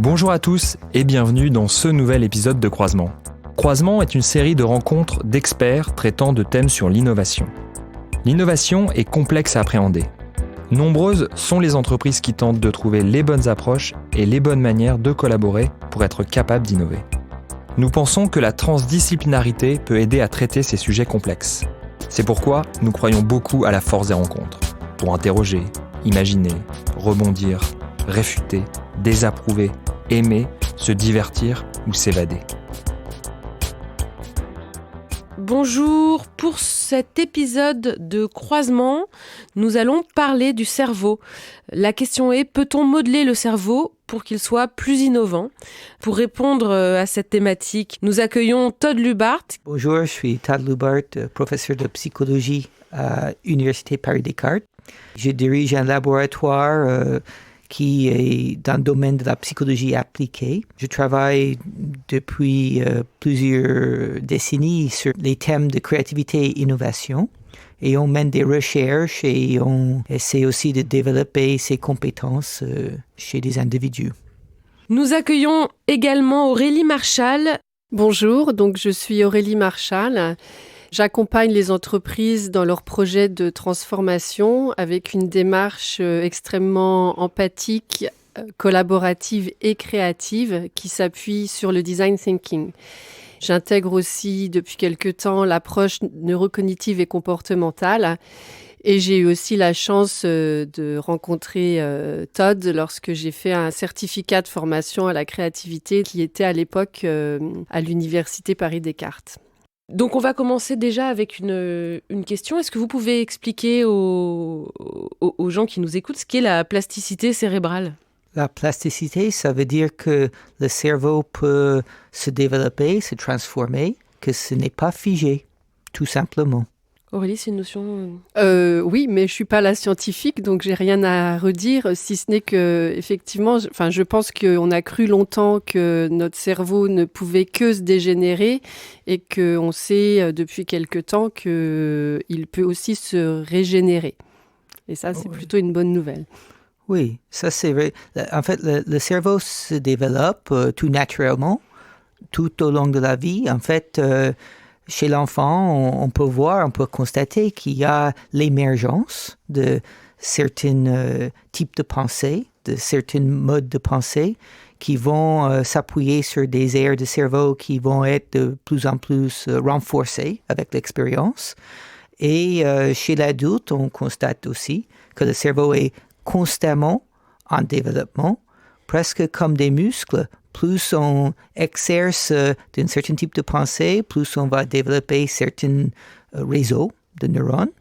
Bonjour à tous et bienvenue dans ce nouvel épisode de Croisement. Croisement est une série de rencontres d'experts traitant de thèmes sur l'innovation. L'innovation est complexe à appréhender. Nombreuses sont les entreprises qui tentent de trouver les bonnes approches et les bonnes manières de collaborer pour être capables d'innover. Nous pensons que la transdisciplinarité peut aider à traiter ces sujets complexes. C'est pourquoi nous croyons beaucoup à la force des rencontres, pour interroger, imaginer, rebondir, réfuter, désapprouver, aimer, se divertir ou s'évader. Bonjour, pour cet épisode de Croisement, nous allons parler du cerveau. La question est, peut-on modeler le cerveau pour qu'il soit plus innovant ? Pour répondre à cette thématique, nous accueillons Todd Lubart. Bonjour, je suis Todd Lubart, professeur de psychologie à l'Université Paris-Descartes. Je dirige un laboratoire qui est dans le domaine de la psychologie appliquée. Je travaille depuis plusieurs décennies sur les thèmes de créativité et innovation. Et on mène des recherches et on essaie aussi de développer ces compétences chez des individus. Nous accueillons également Aurélie Marchal. Bonjour, donc je suis Aurélie Marchal. J'accompagne les entreprises dans leurs projets de transformation avec une démarche extrêmement empathique, collaborative et créative qui s'appuie sur le design thinking. J'intègre aussi depuis quelque temps l'approche neurocognitive et comportementale. Et j'ai eu aussi la chance de rencontrer Todd lorsque j'ai fait un certificat de formation à la créativité qui était à l'époque à l'Université Paris-Descartes. Donc on va commencer déjà avec une question. Est-ce que vous pouvez expliquer aux gens qui nous écoutent ce qu'est la plasticité cérébrale ? La plasticité, ça veut dire que le cerveau peut se développer, se transformer, que ce n'est pas figé, tout simplement. Aurélie, c'est une notion... Oui, mais je suis pas la scientifique, donc j'ai rien à redire, si ce n'est que, effectivement, je pense qu'on a cru longtemps que notre cerveau ne pouvait que se dégénérer et qu'on sait depuis quelque temps qu'il peut aussi se régénérer. Et ça, c'est plutôt une bonne nouvelle. Oui, ça c'est vrai. En fait, le cerveau se développe tout naturellement, tout au long de la vie. En fait, chez l'enfant, on peut constater qu'il y a l'émergence de certains types de pensée, de certains modes de pensée qui vont s'appuyer sur des aires de cerveau qui vont être de plus en plus renforcées avec l'expérience. Et chez l'adulte, on constate aussi que le cerveau est constamment en développement, presque comme des muscles. Plus on exerce d'un certain type de pensée, plus on va développer certains réseaux de neurones.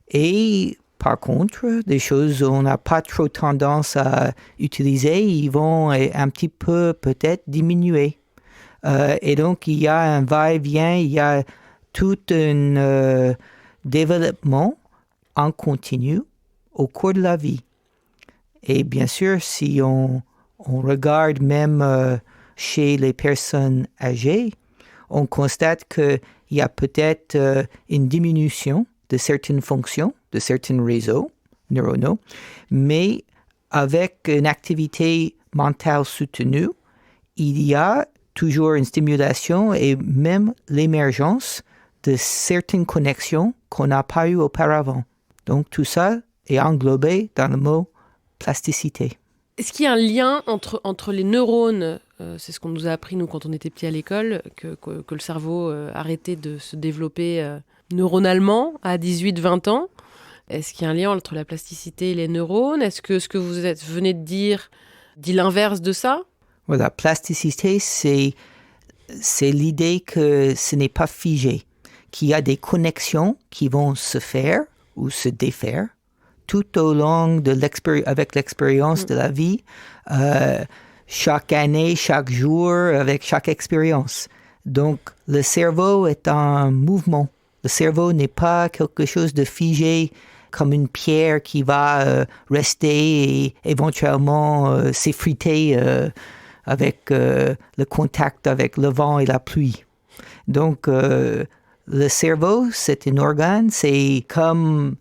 Et par contre, des choses on n'a pas trop tendance à utiliser, ils vont un petit peu peut-être diminuer. Et donc, il y a un va-et-vient, il y a tout un développement en continu au cours de la vie. Et bien sûr, si on regarde même chez les personnes âgées, on constate qu'il y a peut-être une diminution de certaines fonctions, de certains réseaux neuronaux, mais avec une activité mentale soutenue, il y a toujours une stimulation et même l'émergence de certaines connexions qu'on n'a pas eues auparavant. Donc tout ça est englobé dans le mot plasticité. Est-ce qu'il y a un lien entre les neurones, c'est ce qu'on nous a appris nous quand on était petits à l'école, que le cerveau arrêtait de se développer neuronalement à 18-20 ans ? Est-ce qu'il y a un lien entre la plasticité et les neurones ? Est-ce que ce que vous venez de dire dit l'inverse de ça ? Voilà, plasticité, c'est l'idée que ce n'est pas figé, qu'il y a des connexions qui vont se faire ou se défaire tout au long de avec l'expérience de la vie, chaque année, chaque jour, avec chaque expérience. Donc, le cerveau est en mouvement. Le cerveau n'est pas quelque chose de figé comme une pierre qui va rester et éventuellement s'effriter avec le contact avec le vent et la pluie. Donc, le cerveau, c'est un organe, c'est comme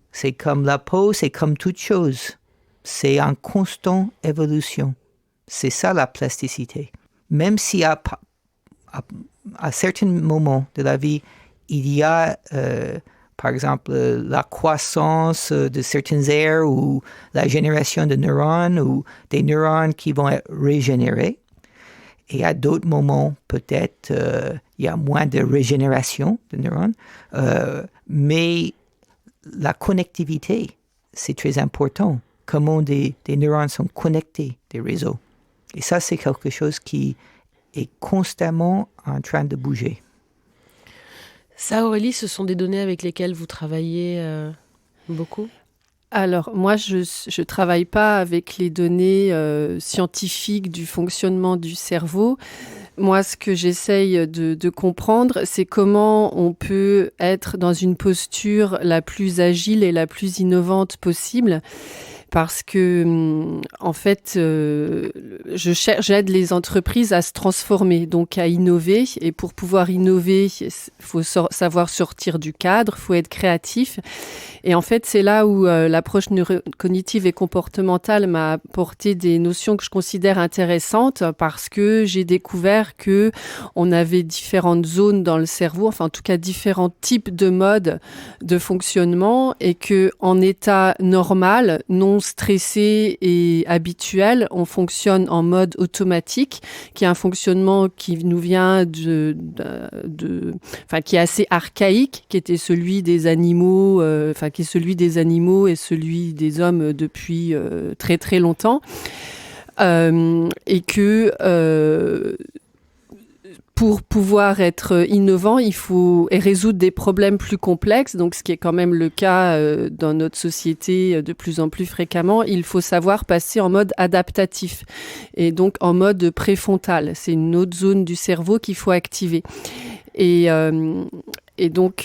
la peau, c'est comme toute chose. C'est en constante évolution. C'est ça la plasticité. Même si à certains moments de la vie, il y a, par exemple, la croissance de certaines aires ou la génération de neurones ou des neurones qui vont être régénérés. Et à d'autres moments, peut-être, il y a moins de régénération de neurones. Mais la connectivité, c'est très important. Comment des neurones sont connectés, des réseaux. Et ça, c'est quelque chose qui est constamment en train de bouger. Ça, Aurélie, ce sont des données avec lesquelles vous travaillez beaucoup ? Alors, moi, je ne travaille pas avec les données scientifiques du fonctionnement du cerveau. Moi, ce que j'essaye de comprendre, c'est comment on peut être dans une posture la plus agile et la plus innovante possible. Parce que, en fait, j'aide les entreprises à se transformer, donc à innover. Et pour pouvoir innover, il faut savoir sortir du cadre, il faut être créatif. Et en fait, c'est là où l'approche neurocognitive et comportementale m'a apporté des notions que je considère intéressantes, parce que j'ai découvert que on avait différentes zones dans le cerveau, enfin en tout cas différents types de modes de fonctionnement, et que en état normal, non stressé et habituel, on fonctionne en mode automatique, qui est un fonctionnement qui nous vient qui est assez archaïque, qui était celui des animaux, qui est celui des animaux et celui des hommes depuis très très longtemps, et que pour pouvoir être innovant, il faut résoudre des problèmes plus complexes, donc ce qui est quand même le cas dans notre société de plus en plus fréquemment. Il faut savoir passer en mode adaptatif et donc en mode préfrontal. C'est une autre zone du cerveau qu'il faut activer. Et donc,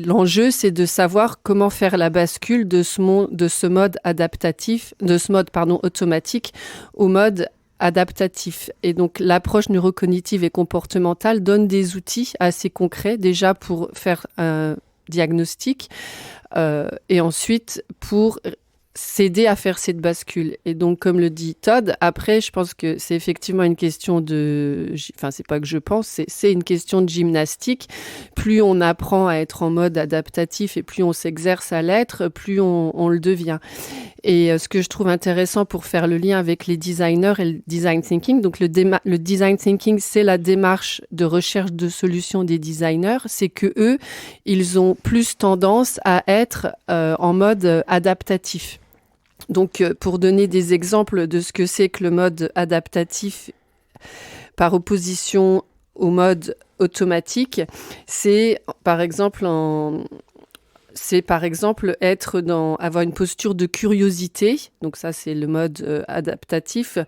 l'enjeu, c'est de savoir comment faire la bascule de ce mode adaptatif, de ce mode automatique au mode adaptatif. Et donc, l'approche neurocognitive et comportementale donne des outils assez concrets, déjà pour faire un diagnostic, et ensuite pour s'aider à faire cette bascule. Et donc, comme le dit Todd, après, je pense que c'est effectivement une question c'est pas que je pense, c'est une question de gymnastique. Plus on apprend à être en mode adaptatif et plus on s'exerce à l'être, plus on le devient. Et ce que je trouve intéressant pour faire le lien avec les designers et le design thinking, donc le design thinking, c'est la démarche de recherche de solutions des designers, c'est que eux, ils ont plus tendance à être en mode adaptatif. Donc, pour donner des exemples de ce que c'est que le mode adaptatif par opposition au mode automatique, c'est par exemple avoir une posture de curiosité. Donc ça, c'est le mode adaptatif.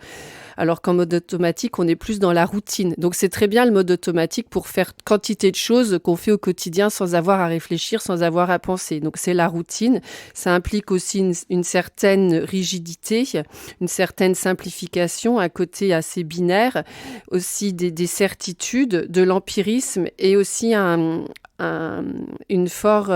Alors qu'en mode automatique, on est plus dans la routine. Donc c'est très bien le mode automatique pour faire quantité de choses qu'on fait au quotidien sans avoir à réfléchir, sans avoir à penser. Donc c'est la routine. Ça implique aussi une certaine rigidité, une certaine simplification, un côté assez binaire, aussi des certitudes, de l'empirisme et aussi une forte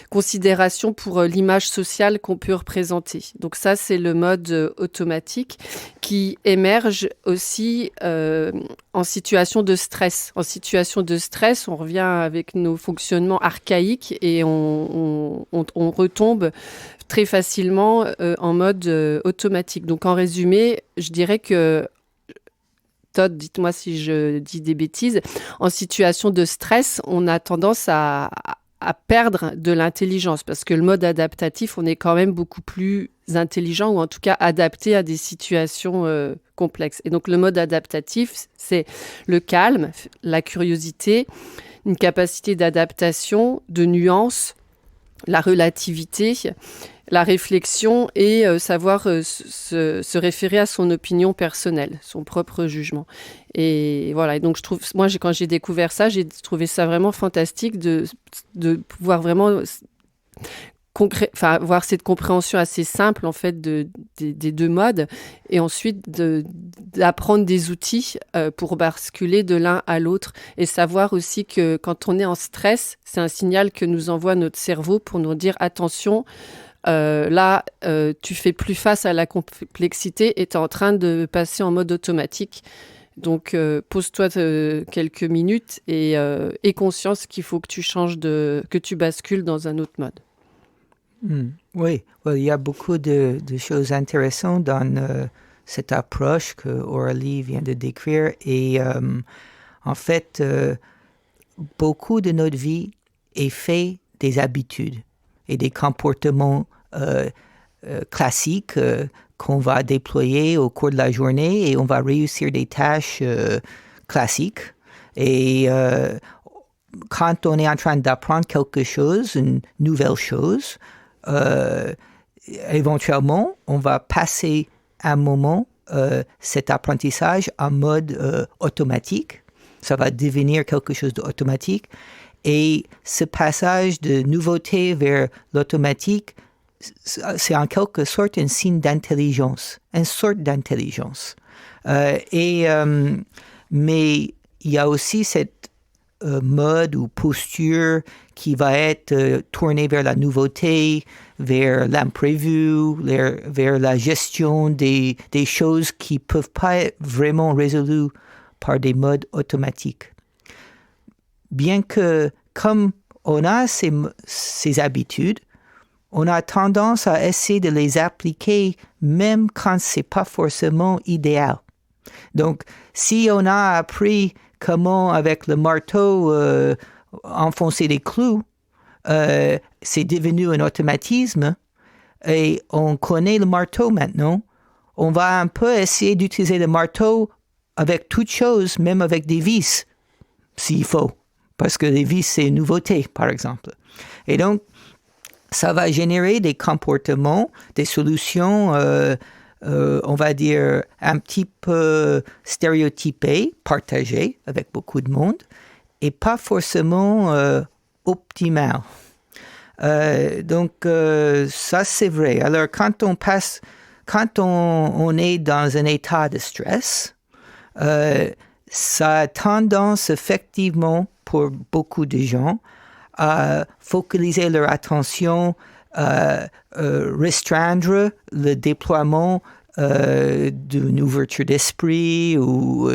considération pour l'image sociale qu'on peut représenter. Donc ça, c'est le mode automatique qui émerge aussi en situation de stress. En situation de stress, on revient avec nos fonctionnements archaïques et on retombe très facilement en mode automatique. Donc en résumé, je dirais que Todd, dites-moi si je dis des bêtises. En situation de stress, on a tendance à perdre de l'intelligence parce que le mode adaptatif, on est quand même beaucoup plus intelligent ou en tout cas adapté à des situations complexes. Et donc, le mode adaptatif, c'est le calme, la curiosité, une capacité d'adaptation, de nuance, la relativité, la réflexion et savoir se référer à son opinion personnelle, son propre jugement. Et voilà. Et donc, quand j'ai découvert ça, j'ai trouvé ça vraiment fantastique de pouvoir vraiment avoir cette compréhension assez simple en fait des deux modes et ensuite d'apprendre des outils pour basculer de l'un à l'autre et savoir aussi que quand on est en stress, c'est un signal que nous envoie notre cerveau pour nous dire attention, Là, tu fais plus face à la complexité et tu es en train de passer en mode automatique. Donc, pose-toi quelques minutes et aie conscience qu'il faut que tu changes que tu bascules dans un autre mode. Oui, il y a beaucoup de choses intéressantes dans cette approche que Aurélie vient de décrire. Et en fait, beaucoup de notre vie est fait des habitudes et des comportements classiques qu'on va déployer au cours de la journée et on va réussir des tâches classiques. Et quand on est en train d'apprendre quelque chose, une nouvelle chose, éventuellement, on va passer un moment cet apprentissage en mode automatique. Ça va devenir quelque chose d'automatique. Et ce passage de nouveauté vers l'automatique, c'est en quelque sorte un signe d'intelligence, une sorte d'intelligence. Mais il y a aussi cette mode ou posture qui va être tournée vers la nouveauté, vers l'imprévu, vers la gestion des choses qui ne peuvent pas être vraiment résolues par des modes automatiques. Bien que, comme on a ces habitudes, on a tendance à essayer de les appliquer même quand ce n'est pas forcément idéal. Donc, si on a appris comment, avec le marteau, enfoncer des clous, c'est devenu un automatisme et on connaît le marteau maintenant, on va un peu essayer d'utiliser le marteau avec toutes choses, même avec des vis, s'il faut. Parce que les vis, c'est une nouveauté, par exemple. Et donc, ça va générer des comportements, des solutions, on va dire, un petit peu stéréotypées, partagées avec beaucoup de monde, et pas forcément optimales. Donc, ça, c'est vrai. Alors, quand on est dans un état de stress, ça a tendance effectivement pour beaucoup de gens à focaliser leur attention, restreindre le déploiement d'une ouverture d'esprit ou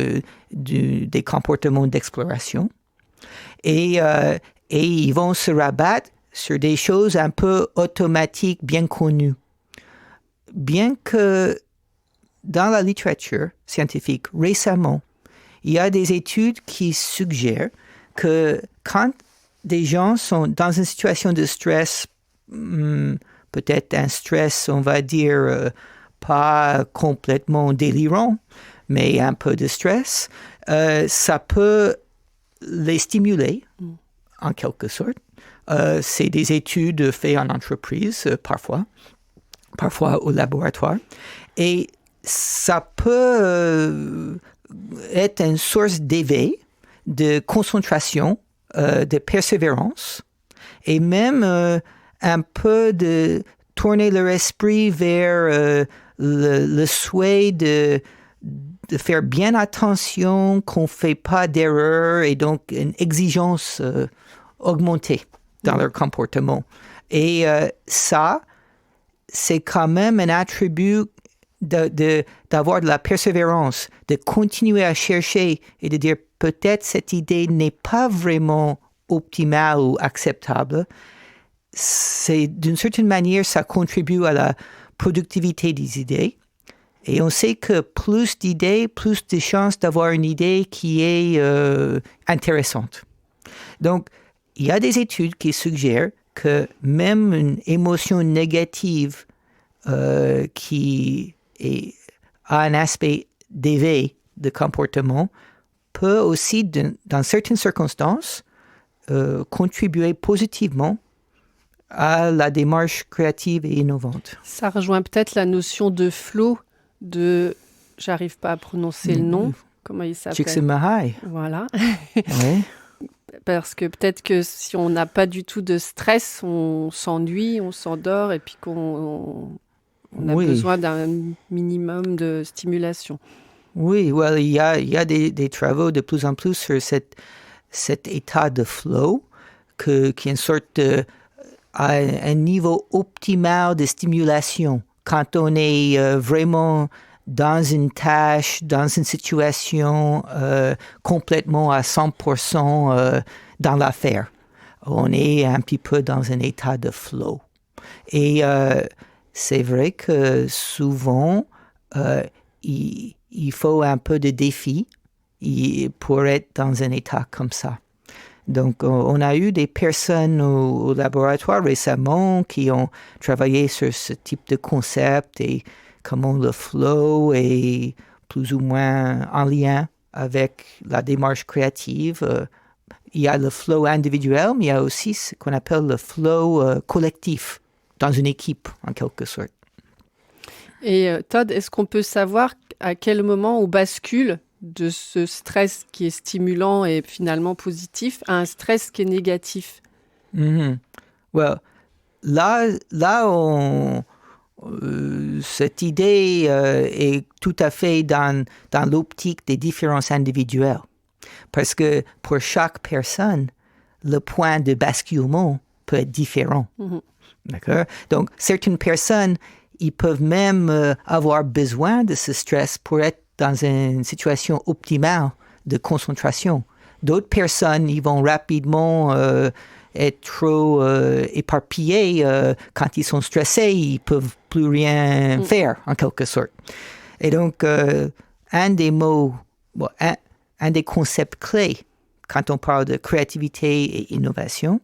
des comportements d'exploration. Et ils vont se rabattre sur des choses un peu automatiques, bien connues. Bien que dans la littérature scientifique, récemment, il y a des études qui suggèrent que quand des gens sont dans une situation de stress, peut-être un stress, on va dire, pas complètement délirant, mais un peu de stress, ça peut les stimuler, en quelque sorte. C'est des études faites en entreprise, parfois au laboratoire. Et ça peut être une source d'éveil, de concentration, de persévérance, et même un peu de tourner leur esprit vers le souhait de faire bien attention qu'on ne fait pas d'erreur et donc une exigence augmentée dans leur comportement. Et ça, c'est quand même un attribut d'avoir de la persévérance, de continuer à chercher et de dire peut-être cette idée n'est pas vraiment optimale ou acceptable. C'est d'une certaine manière, ça contribue à la productivité des idées. Et on sait que plus d'idées, plus de chances d'avoir une idée qui est intéressante. Donc, il y a des études qui suggèrent que même une émotion négative qui a un aspect d'éveil de comportement peut aussi, dans certaines circonstances, contribuer positivement à la démarche créative et innovante. Ça rejoint peut-être la notion de flow, j'arrive pas à prononcer le nom, comment il s'appelle? Csikszentmihalyi. Voilà. Oui. Parce que peut-être que si on n'a pas du tout de stress, on s'ennuie, on s'endort et puis qu'on a besoin d'un minimum de stimulation. Oui, il y a des travaux de plus en plus sur cet état de flow qui est une sorte à un niveau optimal de stimulation. Quand on est vraiment dans une tâche, dans une situation complètement à 100% dans l'affaire. On est un petit peu dans un état de flow. Et c'est vrai que souvent, il faut un peu de défi pour être dans un état comme ça. Donc, on a eu des personnes au laboratoire récemment qui ont travaillé sur ce type de concept et comment le flow est plus ou moins en lien avec la démarche créative. Il y a le flow individuel, mais il y a aussi ce qu'on appelle le flow collectif, dans une équipe, en quelque sorte. Et Todd, est-ce qu'on peut savoir à quel moment on bascule de ce stress qui est stimulant et finalement positif à un stress qui est négatif? Well, là cette idée est tout à fait dans l'optique des différences individuelles. Parce que pour chaque personne, le point de basculement peut être différent. D'accord? Donc, certaines personnes, ils peuvent même avoir besoin de ce stress pour être dans une situation optimale de concentration. D'autres personnes, ils vont rapidement être trop éparpillés. Quand ils sont stressés, ils peuvent plus rien faire, en quelque sorte. Et donc, un des mots, un des concepts clés quand on parle de créativité et innovation,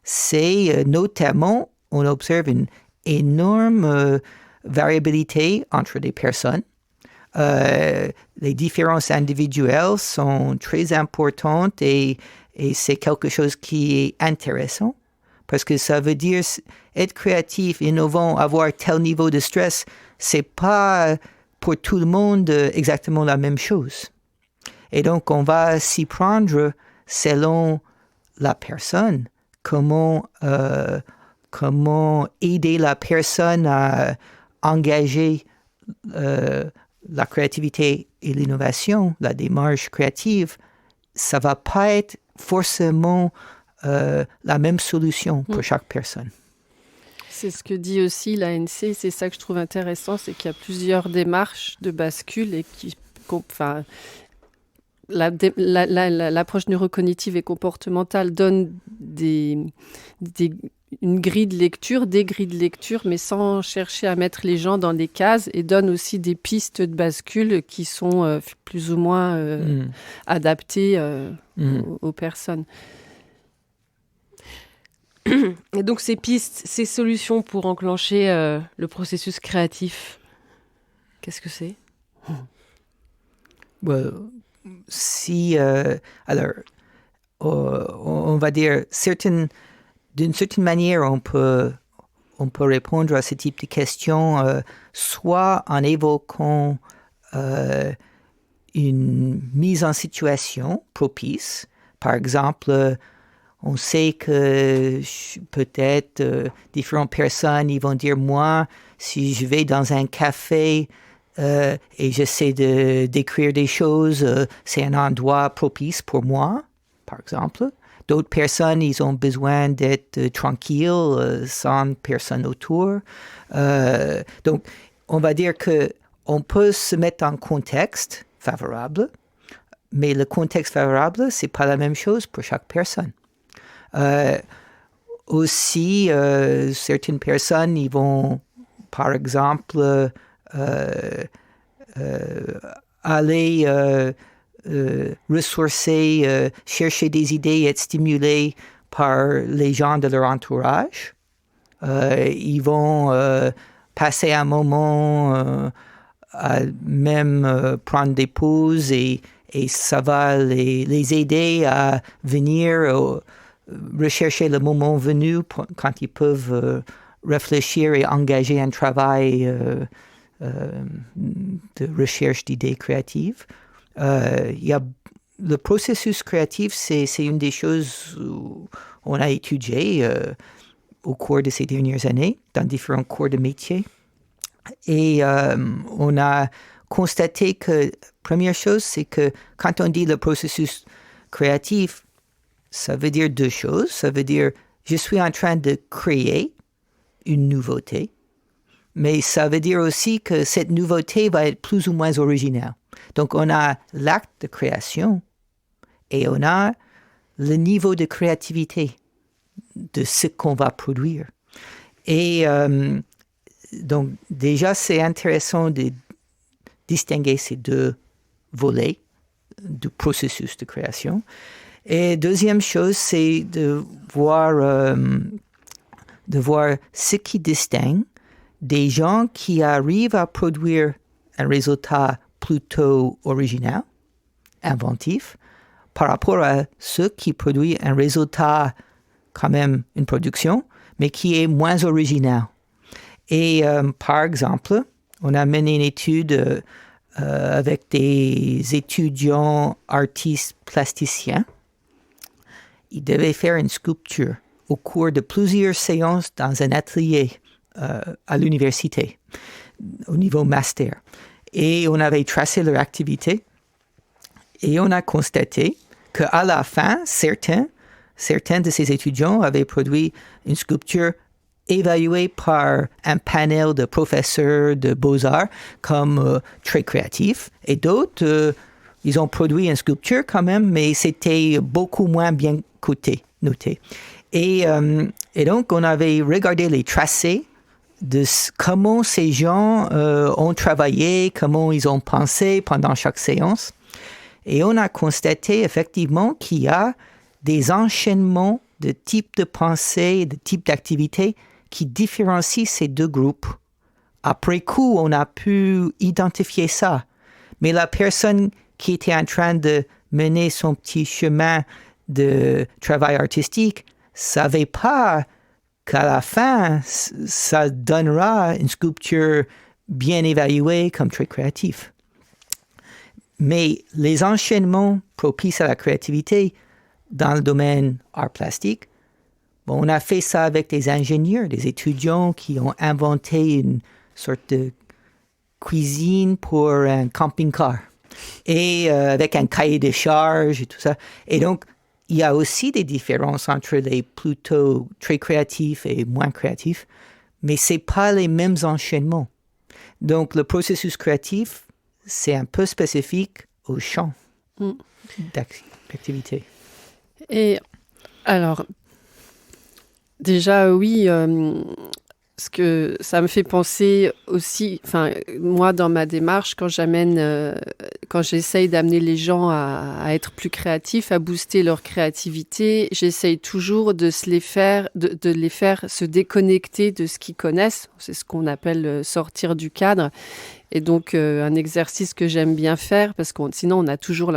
c'est notamment, on observe une énorme variabilité entre les personnes. Les différences individuelles sont très importantes et c'est quelque chose qui est intéressant parce que ça veut dire être créatif, innovant, avoir tel niveau de stress, c'est pas pour tout le monde exactement la même chose. Et donc, on va s'y prendre selon la personne, comment aider la personne à engager la créativité et l'innovation, la démarche créative. Ça va pas être forcément la même solution pour chaque personne. C'est ce que dit aussi l'ANC, c'est ça que je trouve intéressant, c'est qu'il y a plusieurs démarches de bascule et l'approche neurocognitive et comportementale donne une grille de lecture, des grilles de lecture, mais sans chercher à mettre les gens dans des cases, et donne aussi des pistes de bascule qui sont plus ou moins adaptées aux personnes. Et donc ces pistes, ces solutions pour enclencher le processus créatif, qu'est-ce que c'est? Alors, on va dire d'une certaine manière, on peut répondre à ce type de questions soit en évoquant une mise en situation propice. Par exemple, on sait que peut-être différentes personnes, ils vont dire, moi, si je vais dans un café et j'essaie d'écrire des choses, c'est un endroit propice pour moi, par exemple. D'autres personnes, ils ont besoin d'être tranquilles, sans personne autour. Donc, on va dire qu'on peut se mettre en contexte favorable, mais le contexte favorable, c'est pas la même chose pour chaque personne. Aussi, certaines personnes, ils vont, par exemple, aller ressourcer, chercher des idées, être stimulés par les gens de leur entourage. Ils vont passer un moment à même prendre des pauses et ça va les aider à venir rechercher le moment venu quand ils peuvent réfléchir et engager un travail de recherche d'idées créatives. Le processus créatif, c'est une des choses qu'on a étudiées au cours de ces dernières années dans différents cours de métier. Et on a constaté que, première chose, c'est que quand on dit le processus créatif, ça veut dire deux choses. Ça veut dire je suis en train de créer une nouveauté, mais ça veut dire aussi que cette nouveauté va être plus ou moins originale. Donc, on a l'acte de création et on a le niveau de créativité de ce qu'on va produire. Et donc, déjà, c'est intéressant de distinguer ces deux volets du processus de création. Et deuxième chose, c'est de voir ce qui distingue des gens qui arrivent à produire un résultat plutôt original, inventif, par rapport à ceux qui produisent un résultat, quand même une production, mais qui est moins original. Et par exemple, on a mené une étude avec des étudiants artistes plasticiens. Ils devaient faire une sculpture au cours de plusieurs séances dans un atelier à l'université, au niveau master. Et on avait tracé leur activité et on a constaté qu'à la fin, certains de ces étudiants avaient produit une sculpture évaluée par un panel de professeurs de beaux-arts comme très créatif. Et d'autres, ils ont produit une sculpture quand même, mais c'était beaucoup moins bien noté. Et donc, on avait regardé les tracés de comment ces gens ont travaillé, comment ils ont pensé pendant chaque séance. Et on a constaté effectivement qu'il y a des enchaînements de types de pensée, de types d'activités qui différencient ces deux groupes. Après coup, on a pu identifier ça. Mais la personne qui était en train de mener son petit chemin de travail artistique savait pas qu'à la fin, ça donnera une sculpture bien évaluée comme très créative. Mais les enchaînements propices à la créativité dans le domaine art plastique, on a fait ça avec des ingénieurs, des étudiants qui ont inventé une sorte de cuisine pour un camping-car. Et avec un cahier de charges et tout ça. Et donc, il y a aussi des différences entre les plutôt très créatifs et moins créatifs, mais ce n'est pas les mêmes enchaînements. Donc, le processus créatif, c'est un peu spécifique au champ d'activité. Et alors, déjà, oui, ce que ça me fait penser aussi, moi, dans ma démarche, quand j'essaye d'amener les gens à être plus créatifs, à booster leur créativité, j'essaye toujours de les faire se déconnecter de ce qu'ils connaissent. C'est ce qu'on appelle sortir du cadre. Et donc, un exercice que j'aime bien faire, parce que sinon, on a toujours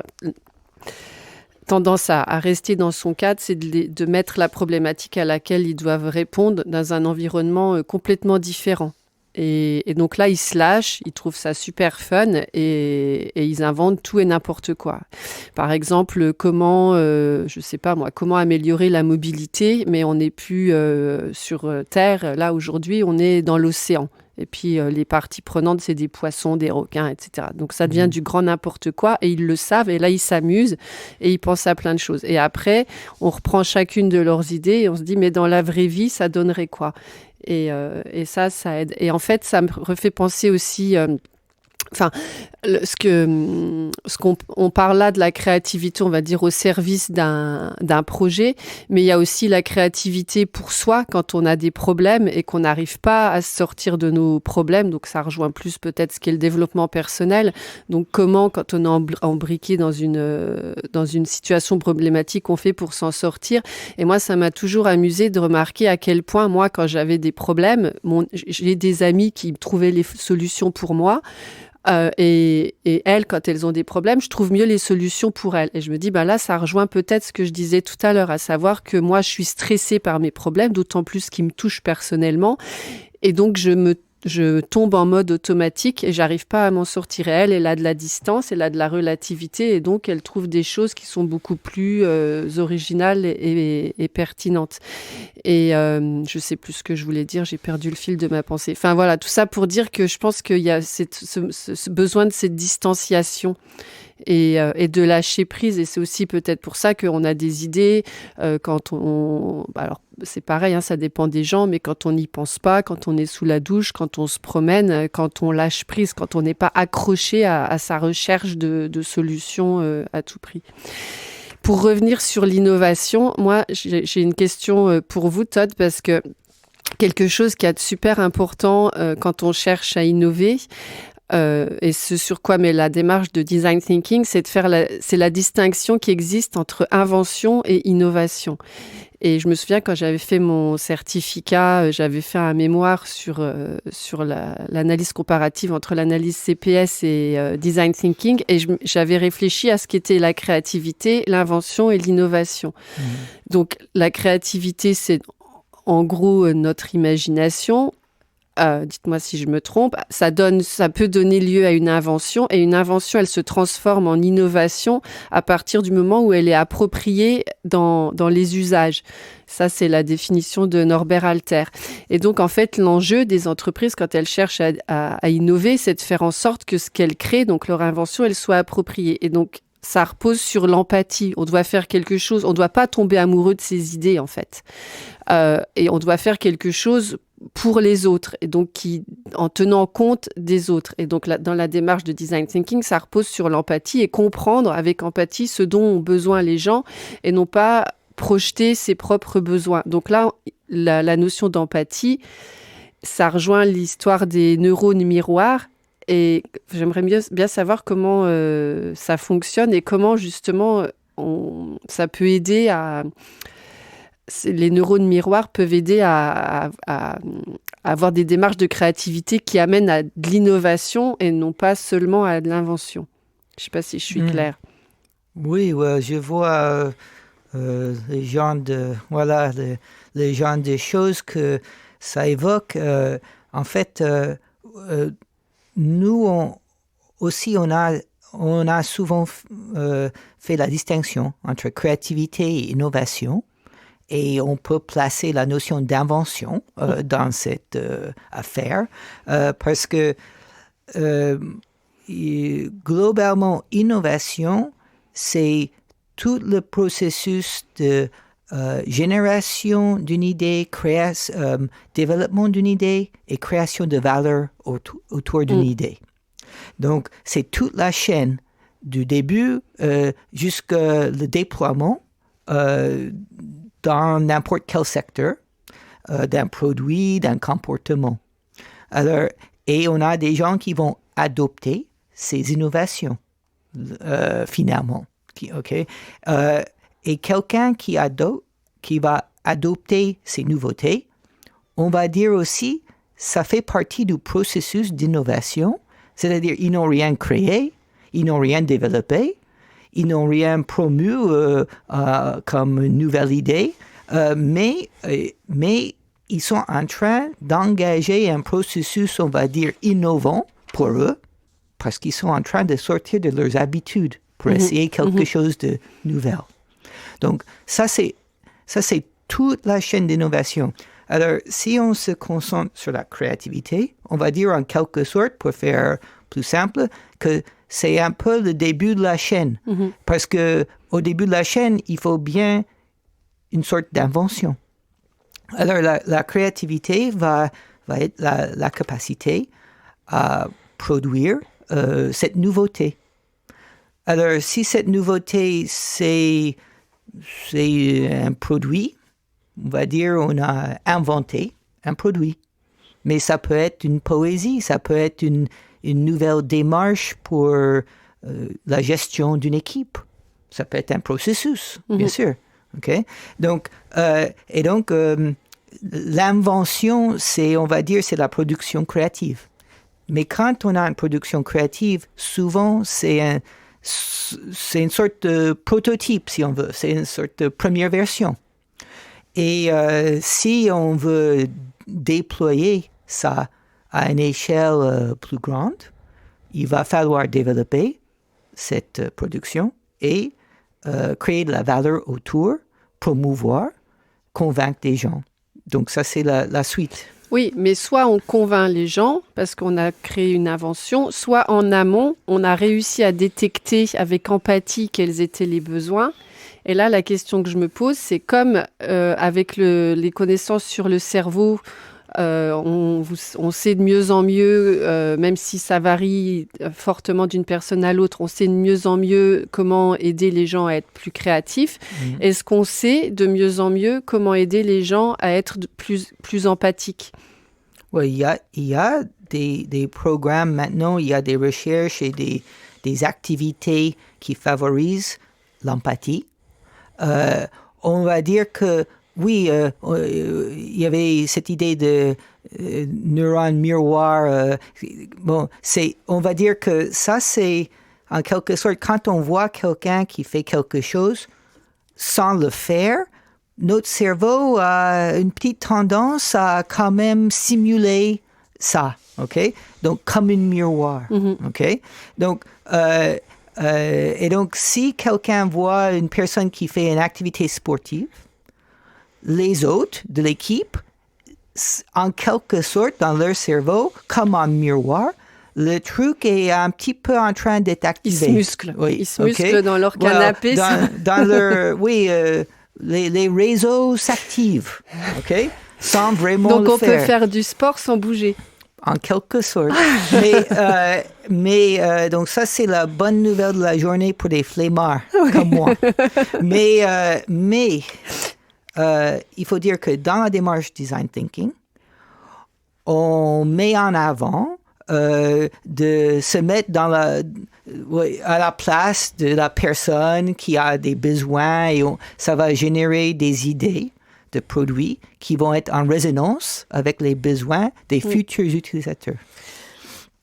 tendance à rester dans son cadre, c'est de mettre la problématique à laquelle ils doivent répondre dans un environnement complètement différent. Et donc là, ils se lâchent, ils trouvent ça super fun et ils inventent tout et n'importe quoi. Par exemple, comment améliorer la mobilité, mais on n'est plus sur Terre. Là, aujourd'hui, on est dans l'océan. Et puis, les parties prenantes, c'est des poissons, des requins, etc. Donc, ça devient du grand n'importe quoi et ils le savent. Et là, ils s'amusent et ils pensent à plein de choses. Et après, on reprend chacune de leurs idées et on se dit, mais dans la vraie vie, ça donnerait quoi ? Et ça aide. Et en fait, ça me refait penser aussi... on parle là de la créativité, on va dire, au service d'un projet, mais il y a aussi la créativité pour soi quand on a des problèmes et qu'on n'arrive pas à sortir de nos problèmes. Donc, ça rejoint plus peut-être ce qu'est le développement personnel. Donc, comment, quand on est embriqué dans une situation problématique, on fait pour s'en sortir. Et moi, ça m'a toujours amusé de remarquer à quel point, moi, quand j'avais des problèmes, j'ai des amis qui trouvaient les solutions pour moi. Et elles, quand elles ont des problèmes, je trouve mieux les solutions pour elles. Et je me dis, là, ça rejoint peut-être ce que je disais tout à l'heure, à savoir que moi, je suis stressée par mes problèmes, d'autant plus qu'ils me touchent personnellement. Et donc, je tombe en mode automatique et j'arrive pas à m'en sortir. Et elle a de la distance, elle a de la relativité et donc elle trouve des choses qui sont beaucoup plus originales et pertinentes. Et je sais plus ce que je voulais dire, j'ai perdu le fil de ma pensée. Enfin voilà, tout ça pour dire que je pense qu'il y a ce besoin de cette distanciation et de lâcher prise. Et c'est aussi peut-être pour ça qu'on a des idées quand alors c'est pareil, ça dépend des gens, mais quand on n'y pense pas, quand on est sous la douche, quand on se promène, quand on lâche prise, quand on n'est pas accroché à sa recherche de solutions à tout prix. Pour revenir sur l'innovation, moi, j'ai une question pour vous, Todd, parce que quelque chose qui est super important quand on cherche à innover, et ce sur quoi met la démarche de design thinking, c'est la distinction qui existe entre invention et innovation. Et je me souviens quand j'avais fait mon certificat, j'avais fait un mémoire sur l'analyse comparative entre l'analyse CPS et design thinking, et j'avais réfléchi à ce qu'était la créativité, l'invention et l'innovation. Donc la créativité, c'est en gros notre imagination. Dites-moi si je me trompe, ça peut donner lieu à une invention, et une invention, elle se transforme en innovation à partir du moment où elle est appropriée dans les usages. Ça, c'est la définition de Norbert Alter. Et donc, en fait, l'enjeu des entreprises, quand elles cherchent à innover, c'est de faire en sorte que ce qu'elles créent, donc leur invention, elle soit appropriée. Et donc, ça repose sur l'empathie. On doit faire quelque chose, on ne doit pas tomber amoureux de ses idées, en fait. Et on doit faire quelque chose pour les autres, et donc en tenant compte des autres. Et donc dans la démarche de design thinking, ça repose sur l'empathie et comprendre avec empathie ce dont ont besoin les gens et non pas projeter ses propres besoins. Donc là, la notion d'empathie, ça rejoint l'histoire des neurones miroirs, et j'aimerais bien savoir comment ça fonctionne et comment justement ça peut aider les neurones miroirs peuvent aider à avoir des démarches de créativité qui amènent à de l'innovation et non pas seulement à de l'invention. Je ne sais pas si je suis claire. Oui, je vois les genres les genres de choses que ça évoque. En fait, nous on a souvent fait la distinction entre créativité et innovation. Et on peut placer la notion d'invention dans cette affaire parce que globalement, innovation, c'est tout le processus de génération d'une idée, développement d'une idée et création de valeur autour d'une idée. Donc, c'est toute la chaîne du début jusqu'au déploiement dans n'importe quel secteur, d'un produit, d'un comportement. Alors, et on a des gens qui vont adopter ces innovations, finalement. Et quelqu'un qui va adopter ces nouveautés, on va dire aussi, ça fait partie du processus d'innovation, c'est-à-dire ils n'ont rien créé, ils n'ont rien développé, ils n'ont rien promu comme nouvelle idée, mais ils sont en train d'engager un processus, on va dire, innovant pour eux, parce qu'ils sont en train de sortir de leurs habitudes pour essayer quelque chose de nouvel. Donc, ça, c'est toute la chaîne d'innovation. Alors, si on se concentre sur la créativité, on va dire en quelque sorte, pour faire plus simple, que c'est un peu le début de la chaîne. Parce qu'au début de la chaîne, il faut bien une sorte d'invention. Alors, la créativité va être la capacité à produire cette nouveauté. Alors, si cette nouveauté, c'est un produit, on va dire on a inventé un produit. Mais ça peut être une poésie, ça peut être une nouvelle démarche pour la gestion d'une équipe. Ça peut être un processus, bien sûr. Okay? Donc, l'invention, on va dire, c'est la production créative. Mais quand on a une production créative, souvent, c'est une sorte de prototype, si on veut. C'est une sorte de première version. Et si on veut déployer ça à une échelle plus grande, il va falloir développer cette production et créer de la valeur autour, promouvoir, convaincre des gens. Donc ça, c'est la suite. Oui, mais soit on convainc les gens parce qu'on a créé une invention, soit en amont, on a réussi à détecter avec empathie quels étaient les besoins Et là, la question que je me pose, c'est comme avec les connaissances sur le cerveau, on sait de mieux en mieux, même si ça varie fortement d'une personne à l'autre, on sait de mieux en mieux comment aider les gens à être plus créatifs. Est-ce qu'on sait de mieux en mieux comment aider les gens à être plus empathiques? Oui, il y a des programmes maintenant, il y a des recherches et des activités qui favorisent l'empathie. On va dire que oui, il y avait cette idée de neurones miroir. On va dire que ça, c'est en quelque sorte, quand on voit quelqu'un qui fait quelque chose sans le faire, notre cerveau a une petite tendance à quand même simuler ça, OK? Donc, comme un miroir, OK? Donc, et donc, si quelqu'un voit une personne qui fait une activité sportive, les autres de l'équipe, en quelque sorte, dans leur cerveau, comme un miroir, le truc est un petit peu en train d'être activé. Ils se musclent. Oui, ils se musclent dans leur canapé. Dans leur... Oui, les réseaux s'activent, OK? Sans vraiment Donc, le on faire. peut faire du sport sans bouger. En quelque sorte. Donc ça, c'est la bonne nouvelle de la journée pour des flemmards comme moi. Mais il faut dire que dans la démarche design thinking, on met en avant de se mettre à la place de la personne qui a des besoins et ça va générer des idées de produits qui vont être en résonance avec les besoins des futurs utilisateurs.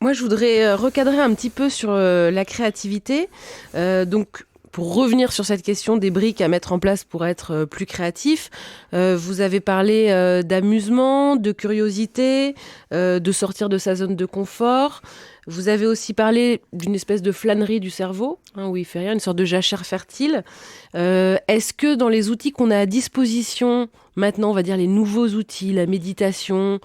Moi, je voudrais recadrer un petit peu sur la créativité. Donc, pour revenir sur cette question des briques à mettre en place pour être plus créatif, vous avez parlé d'amusement, de curiosité, de sortir de sa zone de confort. Vous avez aussi parlé d'une espèce de flânerie du cerveau, où il fait rien, une sorte de jachère fertile. Est-ce que dans les outils qu'on a à disposition, maintenant, on va dire les nouveaux outils, la méditation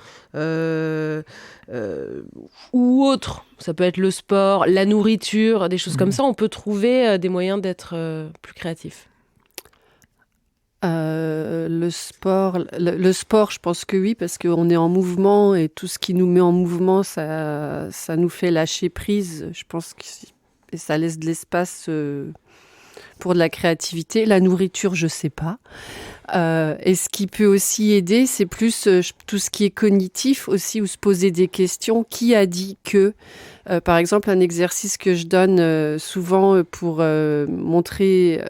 ou autre, ça peut être le sport, la nourriture, des choses comme ça, on peut trouver des moyens d'être plus créatif? Le sport, je pense que oui, parce qu'on est en mouvement et tout ce qui nous met en mouvement, ça nous fait lâcher prise. Je pense et ça laisse de l'espace pour de la créativité. La nourriture, je sais pas. Et ce qui peut aussi aider, c'est plus tout ce qui est cognitif aussi, ou se poser des questions. Qui a dit que par exemple, un exercice que je donne souvent pour montrer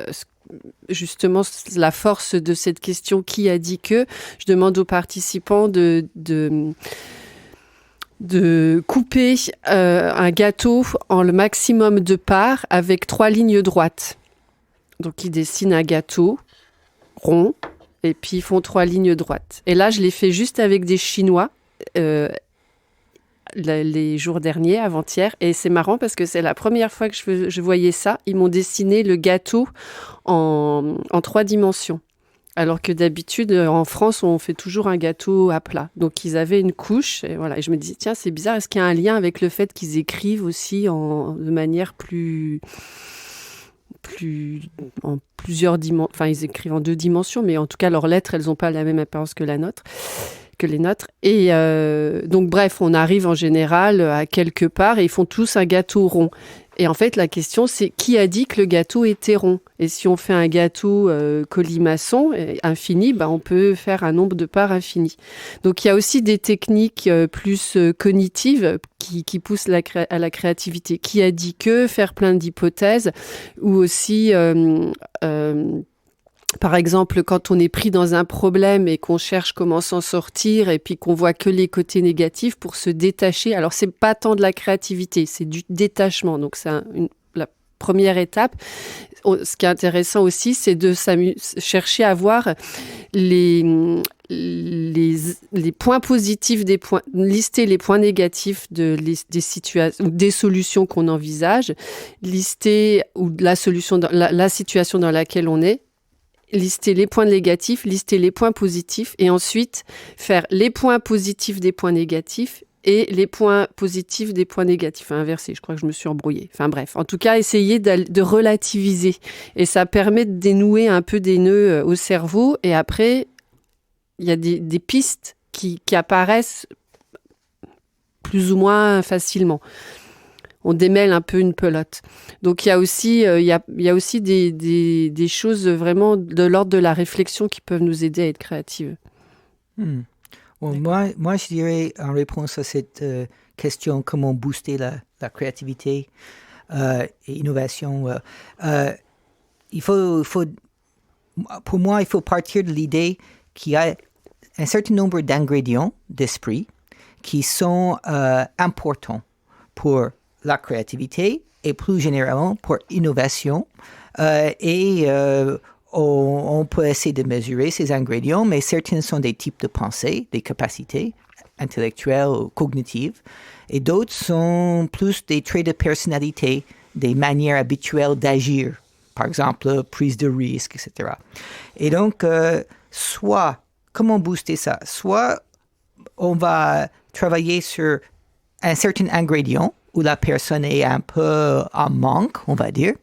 justement la force de cette question, qui a dit que, je demande aux participants de couper un gâteau en le maximum de parts avec 3 lignes droites. Donc, ils dessinent un gâteau rond et puis ils font 3 lignes droites. Et là, je l'ai fait juste avec des Chinois les jours derniers, avant-hier. Et c'est marrant parce que c'est la première fois que je voyais ça. Ils m'ont dessiné le gâteau en 3 dimensions. Alors que d'habitude, en France, on fait toujours un gâteau à plat. Donc, ils avaient une couche. Et voilà. Et je me disais, tiens, c'est bizarre. Est-ce qu'il y a un lien avec le fait qu'ils écrivent aussi de manière en plusieurs dimensions. Enfin, ils écrivent en 2 dimensions, mais en tout cas, leurs lettres, elles n'ont pas la même apparence que les nôtres. Et donc, bref, on arrive en général à quelque part et ils font tous un gâteau rond. Et en fait, la question, c'est qui a dit que le gâteau était rond? Et si on fait un gâteau colimaçon infini, on peut faire un nombre de parts infini. Donc, il y a aussi des techniques plus cognitives qui poussent à la créativité. Qui a dit que? Faire plein d'hypothèses. Ou aussi... par exemple, quand on est pris dans un problème et qu'on cherche comment s'en sortir et puis qu'on voit que les côtés négatifs pour se détacher. Alors, c'est pas tant de la créativité, c'est du détachement. Donc, c'est la première étape. Ce qui est intéressant aussi, c'est de chercher à voir les points positifs lister les points négatifs des situations, des solutions qu'on envisage, lister la solution, la situation dans laquelle on est, lister les points négatifs, lister les points positifs et ensuite faire les points positifs des points négatifs et les points positifs des points négatifs. Inversé, je crois que je me suis embrouillée. Enfin bref, en tout cas, essayer de relativiser. Et ça permet de dénouer un peu des nœuds au cerveau. Et après, il y a des pistes qui apparaissent plus ou moins facilement. On démêle un peu une pelote. Donc il y a aussi, des choses vraiment de l'ordre de la réflexion qui peuvent nous aider à être créatives. Bon, moi, je dirais en réponse à cette question, comment booster la créativité et l'innovation, pour moi, il faut partir de l'idée qu'il y a un certain nombre d'ingrédients d'esprit qui sont importants pour la créativité et plus généralement pour l'innovation. On peut essayer de mesurer ces ingrédients, mais certains sont des types de pensée, des capacités intellectuelles ou cognitives, et d'autres sont plus des traits de personnalité, des manières habituelles d'agir, par exemple, prise de risque, etc. Et donc, soit, comment booster ça? Soit on va travailler sur un certain ingrédient où la personne est un peu en manque, on va dire,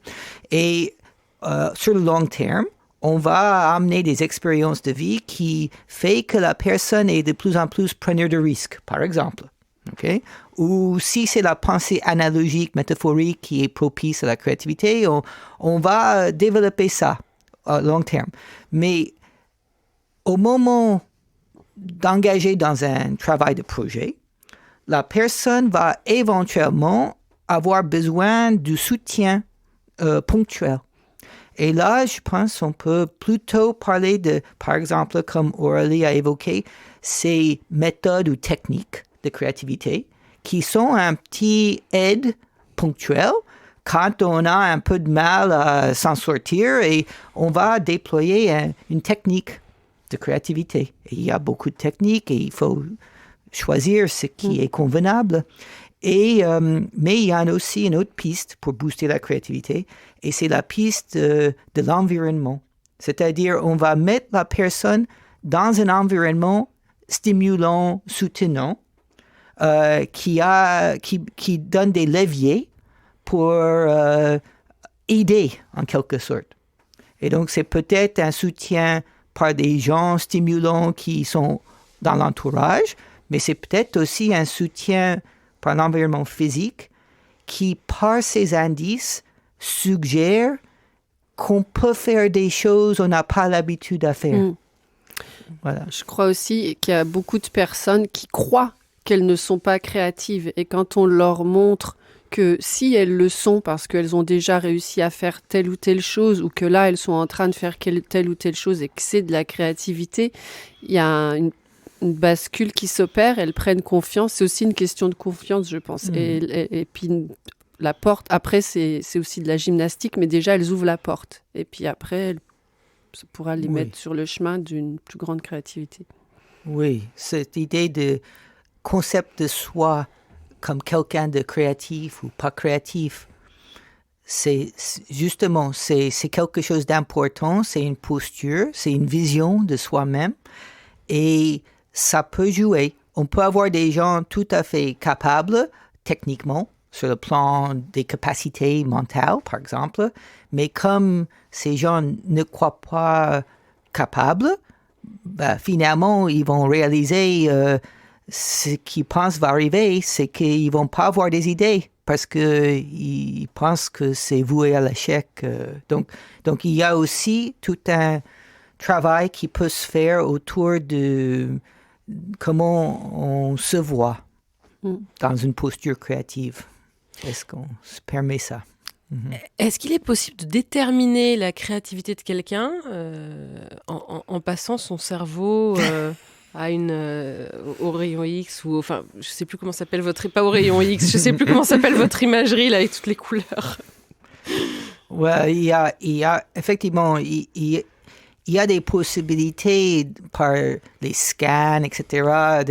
et sur le long terme, on va amener des expériences de vie qui fait que la personne est de plus en plus preneur de risques, par exemple. Okay? Ou si c'est la pensée analogique, métaphorique qui est propice à la créativité, on va développer ça à long terme. Mais au moment d'engager dans un travail de projet, la personne va éventuellement avoir besoin du soutien ponctuel. Et là, je pense qu'on peut plutôt parler de, par exemple, comme Aurélie a évoqué, ces méthodes ou techniques de créativité qui sont un petit aide ponctuelle quand on a un peu de mal à s'en sortir et on va déployer une technique de créativité. Et il y a beaucoup de techniques et il faut choisir ce qui est convenable. Mais il y a aussi une autre piste pour booster la créativité, et c'est la piste de l'environnement. C'est-à-dire, on va mettre la personne dans un environnement stimulant, soutenant, qui donne des leviers pour aider, en quelque sorte. Et donc, c'est peut-être un soutien par des gens stimulants qui sont dans l'entourage, mais c'est peut-être aussi un soutien par l'environnement physique qui, par ces indices, suggère qu'on peut faire des choses qu'on n'a pas l'habitude à faire. Voilà. Je crois aussi qu'il y a beaucoup de personnes qui croient qu'elles ne sont pas créatives. Et quand on leur montre que si elles le sont parce qu'elles ont déjà réussi à faire telle ou telle chose, ou que là, elles sont en train de faire telle ou telle chose et que c'est de la créativité, il y a une bascule qui s'opère, elles prennent confiance. C'est aussi une question de confiance, je pense. Et puis, la porte, après, c'est aussi de la gymnastique, mais déjà, elles ouvrent la porte. Et puis après, ça pourra les mettre sur le chemin d'une plus grande créativité. Oui, cette idée de concept de soi comme quelqu'un de créatif ou pas créatif, c'est quelque chose d'important, c'est une posture, c'est une vision de soi-même. Et ça peut jouer. On peut avoir des gens tout à fait capables, techniquement, sur le plan des capacités mentales, par exemple, mais comme ces gens ne croient pas capables, finalement, ils vont réaliser ce qu'ils pensent va arriver, c'est qu'ils ne vont pas avoir des idées parce qu'ils pensent que c'est voué à l'échec. Donc, il y a aussi tout un travail qui peut se faire autour de comment on se voit dans une posture créative. Est-ce qu'on se permet ça? Est-ce qu'il est possible de déterminer la créativité de quelqu'un en passant son cerveau au rayon X ou enfin je sais plus comment s'appelle pas au rayon X, je sais plus comment s'appelle votre imagerie là avec toutes les couleurs. Ouais, il y a effectivement il y a des possibilités par les scans, etc.,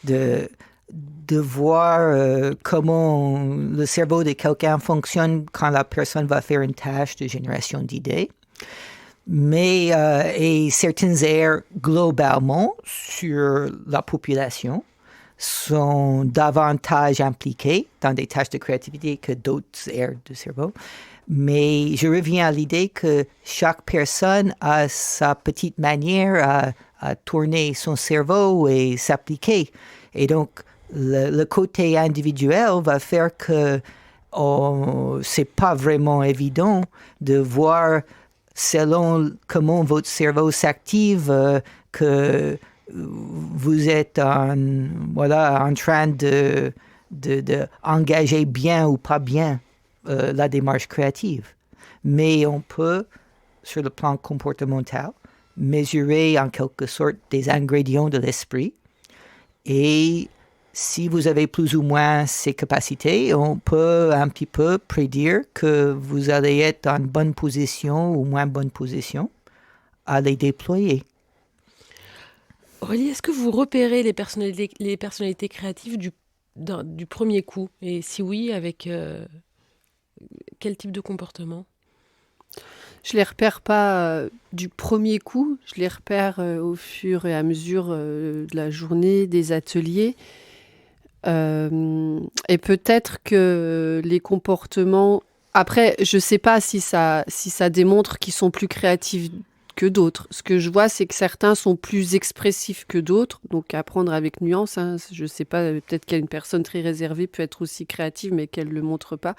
de voir comment le cerveau de quelqu'un fonctionne quand la personne va faire une tâche de génération d'idées. Mais et certaines aires globalement sur la population. sont davantage impliqués dans des tâches de créativité que d'autres aires du cerveau. Mais je reviens à l'idée que chaque personne a sa petite manière à tourner son cerveau et s'appliquer. Et donc, le côté individuel va faire que c'est pas vraiment évident de voir selon comment votre cerveau s'active que vous êtes en train de engager bien ou pas bien la démarche créative. Mais on peut, sur le plan comportemental, mesurer en quelque sorte des ingrédients de l'esprit. Et si vous avez plus ou moins ces capacités, on peut un petit peu prédire que vous allez être en bonne position ou moins bonne position à les déployer. Aurélie, est-ce que vous repérez les personnalités créatives du premier coup? Et si oui, avec quel type de comportement? Je les repère pas du premier coup, je les repère au fur et à mesure de la journée, des ateliers. Et peut-être que les comportements... Après, je sais pas si ça démontre qu'ils sont plus créatifs que d'autres. Ce que je vois, c'est que certains sont plus expressifs que d'autres, donc à prendre avec nuance. Hein. Je sais pas, peut-être qu'une personne très réservée peut être aussi créative, mais qu'elle le montre pas.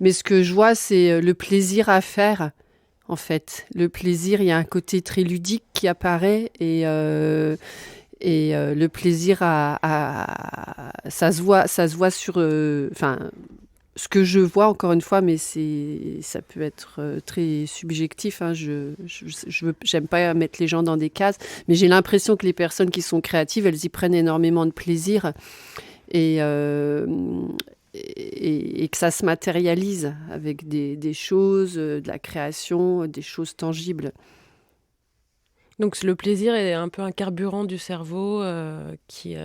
Mais ce que je vois, c'est le plaisir à faire. En fait, le plaisir, il y a un côté très ludique qui apparaît et le plaisir ça se voit sur, ce que je vois encore une fois, mais ça peut être très subjectif. Hein, j'aime pas mettre les gens dans des cases, mais j'ai l'impression que les personnes qui sont créatives, elles y prennent énormément de plaisir et que ça se matérialise avec des choses, de la création, des choses tangibles. Donc le plaisir est un peu un carburant du cerveau qui,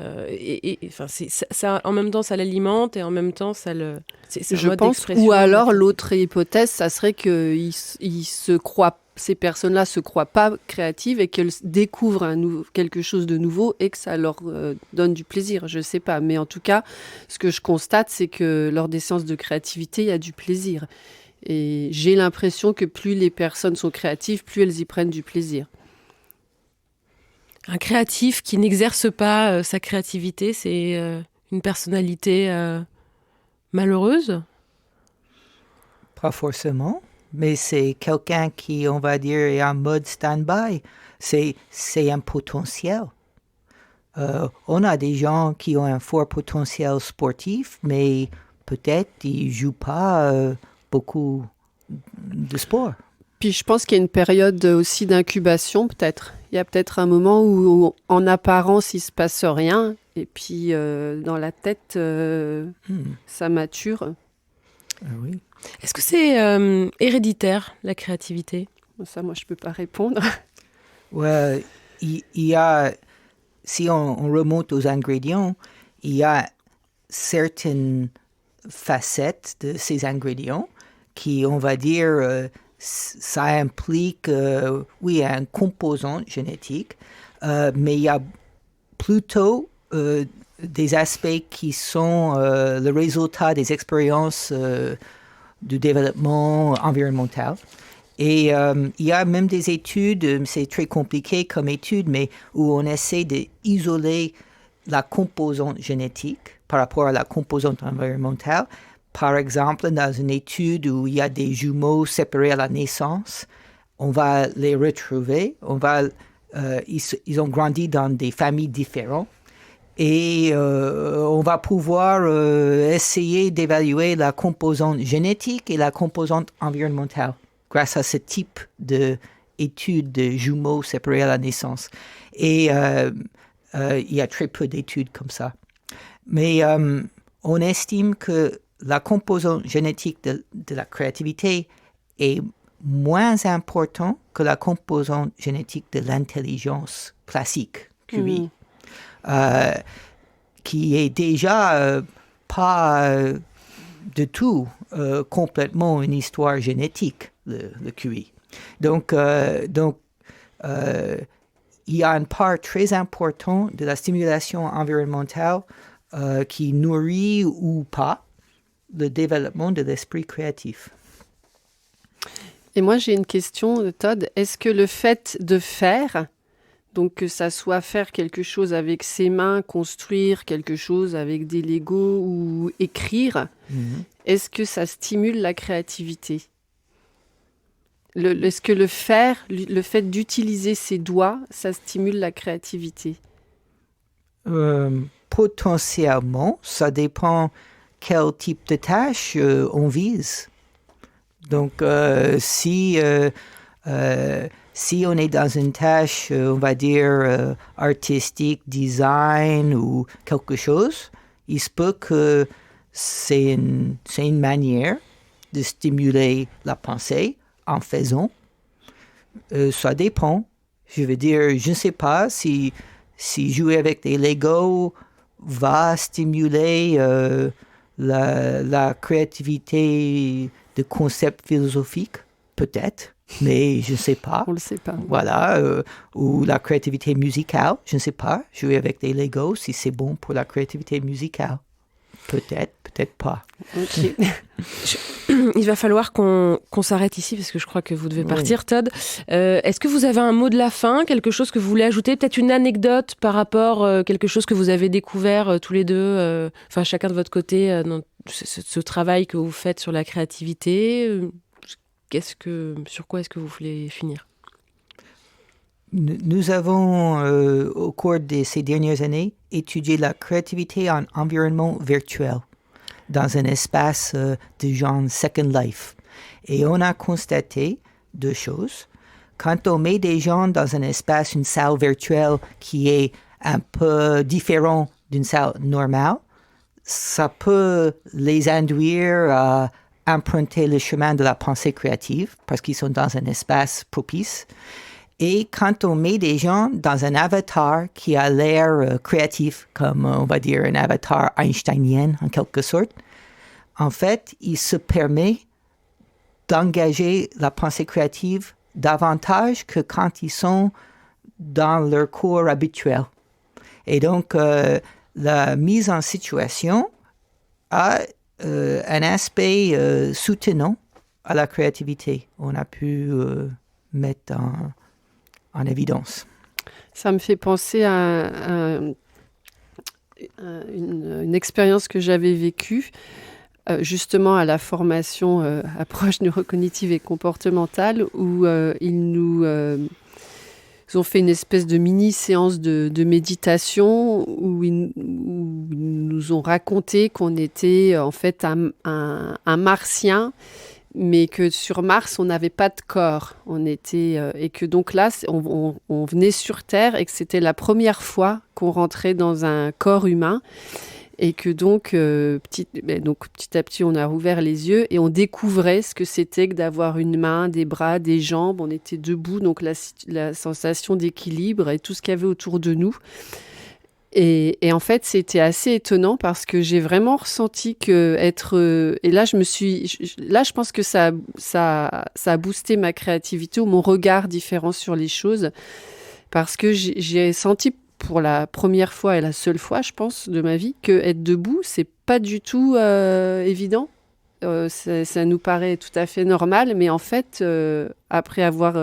ça, en même temps ça l'alimente et en même temps ça le. C'est je pense. Ou alors l'autre hypothèse, ça serait que ces personnes-là se croient pas créatives et qu'elles découvrent quelque chose de nouveau et que ça leur donne du plaisir. Je sais pas, mais en tout cas, ce que je constate, c'est que lors des séances de créativité, il y a du plaisir. Et j'ai l'impression que plus les personnes sont créatives, plus elles y prennent du plaisir. Un créatif qui n'exerce pas sa créativité, c'est une personnalité malheureuse? Pas forcément, mais c'est quelqu'un qui, on va dire, est en mode stand-by. C'est un potentiel. On a des gens qui ont un fort potentiel sportif, mais peut-être ils ne jouent pas beaucoup de sport. Puis je pense qu'il y a une période aussi d'incubation, peut-être. Il y a peut-être un moment où en apparence, il ne se passe rien. Et puis, dans la tête, ça mature. Ah oui. Est-ce que c'est héréditaire, la créativité? Ça, moi, je ne peux pas répondre. Ouais, il y a... Si on remonte aux ingrédients, il y a certaines facettes de ces ingrédients qui, on va dire... ça implique, oui, un composant génétique, mais il y a plutôt des aspects qui sont le résultat des expériences du développement environnemental. Et il y a même des études, c'est très compliqué comme étude, mais où on essaie d'isoler la composante génétique par rapport à la composante environnementale. Par exemple, dans une étude où il y a des jumeaux séparés à la naissance, on va les retrouver, ils ont grandi dans des familles différentes et on va pouvoir essayer d'évaluer la composante génétique et la composante environnementale grâce à ce type d'études de jumeaux séparés à la naissance. Et il y a très peu d'études comme ça. Mais on estime que la composante génétique de la créativité est moins importante que la composante génétique de l'intelligence classique, QI, qui est déjà pas de tout complètement une histoire génétique, le QI. Donc il y a une part très importante de la stimulation environnementale qui nourrit ou pas le développement de l'esprit créatif. Et moi, j'ai une question, Todd. Est-ce que le fait de faire, donc que ça soit faire quelque chose avec ses mains, construire quelque chose avec des Legos ou écrire, est-ce que ça stimule la créativité ? Est-ce que le fait d'utiliser ses doigts, ça stimule la créativité ? Potentiellement, ça dépend quel type de tâche on vise. Donc, si on est dans une tâche, on va dire, artistique, design ou quelque chose, il se peut que c'est une manière de stimuler la pensée en faisant. Ça dépend. Je veux dire, je ne sais pas si jouer avec des Legos va stimuler la créativité de concepts philosophiques, peut-être, mais je ne sais pas. On ne le sait pas. Voilà, ou la créativité musicale, je ne sais pas. Jouer avec des Legos, si c'est bon pour la créativité musicale. Peut-être, peut-être pas. Okay. Il va falloir qu'on s'arrête ici parce que je crois que vous devez partir, Todd. Est-ce que vous avez un mot de la fin, quelque chose que vous voulez ajouter, peut-être une anecdote par rapport à quelque chose que vous avez découvert tous les deux, chacun de votre côté, dans ce travail que vous faites sur la créativité. Sur quoi est-ce que vous voulez finir ? Nous avons, au cours de ces dernières années, étudié la créativité en environnement virtuel, dans un espace de genre Second Life. Et on a constaté deux choses. Quand on met des gens dans un espace, une salle virtuelle qui est un peu différent d'une salle normale, ça peut les induire à emprunter le chemin de la pensée créative parce qu'ils sont dans un espace propice. Et quand on met des gens dans un avatar qui a l'air créatif, comme on va dire un avatar einsteinien en quelque sorte, en fait, il se permet d'engager la pensée créative davantage que quand ils sont dans leur cours habituel. Et donc, la mise en situation a un aspect soutenant à la créativité. On a pu mettre en évidence. Ça me fait penser à une expérience que j'avais vécue, justement à la formation approche neurocognitive et comportementale, où ils nous ont fait une espèce de mini-séance de méditation où ils nous ont raconté qu'on était en fait un martien, mais que sur Mars, on n'avait pas de corps. Et que donc là, on venait sur Terre et que c'était la première fois qu'on rentrait dans un corps humain. Et que donc, petit à petit, on a rouvert les yeux et on découvrait ce que c'était que d'avoir une main, des bras, des jambes. On était debout, donc la sensation d'équilibre et tout ce qu'il y avait autour de nous. Et en fait, c'était assez étonnant parce que j'ai vraiment ressenti que et là, je pense que ça a boosté ma créativité ou mon regard différent sur les choses parce que j'ai senti pour la première fois et la seule fois, je pense, de ma vie, que être debout, c'est pas du tout évident. Ça nous paraît tout à fait normal, mais en fait, après avoir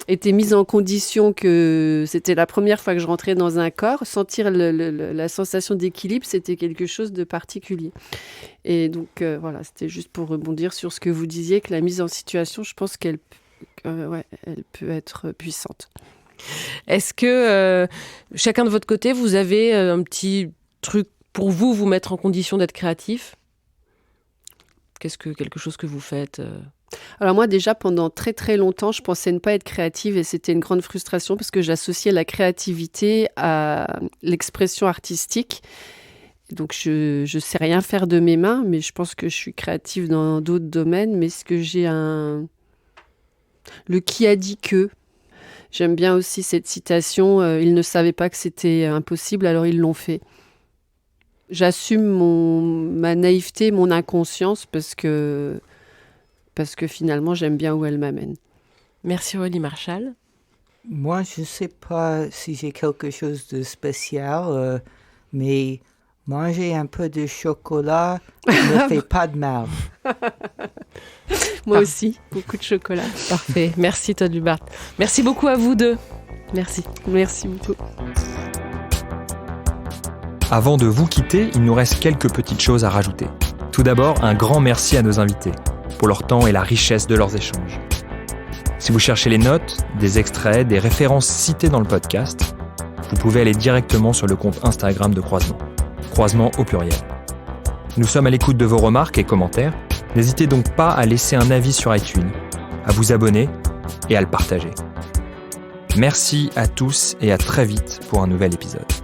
été mise en condition que c'était la première fois que je rentrais dans un corps, sentir la sensation d'équilibre, c'était quelque chose de particulier. Et donc, voilà, c'était juste pour rebondir sur ce que vous disiez, que la mise en situation, je pense qu'elle elle peut être puissante. Est-ce que chacun de votre côté, vous avez un petit truc pour vous mettre en condition d'être créatif ? Quelque chose que vous faites Alors moi déjà pendant très très longtemps je pensais ne pas être créative et c'était une grande frustration parce que j'associais la créativité à l'expression artistique. Donc je sais rien faire de mes mains mais je pense que je suis créative dans d'autres domaines, mais est-ce que j'ai le qui a dit que. J'aime bien aussi cette citation, ils ne savaient pas que c'était impossible alors ils l'ont fait. J'assume ma naïveté, mon inconscience parce que finalement j'aime bien où elle m'amène. Merci Aurélie Marchal. Moi, je ne sais pas si j'ai quelque chose de spécial, mais manger un peu de chocolat ne fait pas de mal. Moi aussi, beaucoup de chocolat. Parfait. Merci Todd Lubart. Merci beaucoup à vous deux. Merci. Merci beaucoup. Avant de vous quitter, il nous reste quelques petites choses à rajouter. Tout d'abord, un grand merci à nos invités pour leur temps et la richesse de leurs échanges. Si vous cherchez les notes, des extraits, des références citées dans le podcast, vous pouvez aller directement sur le compte Instagram de Croisement. Croisement au pluriel. Nous sommes à l'écoute de vos remarques et commentaires. N'hésitez donc pas à laisser un avis sur iTunes, à vous abonner et à le partager. Merci à tous et à très vite pour un nouvel épisode.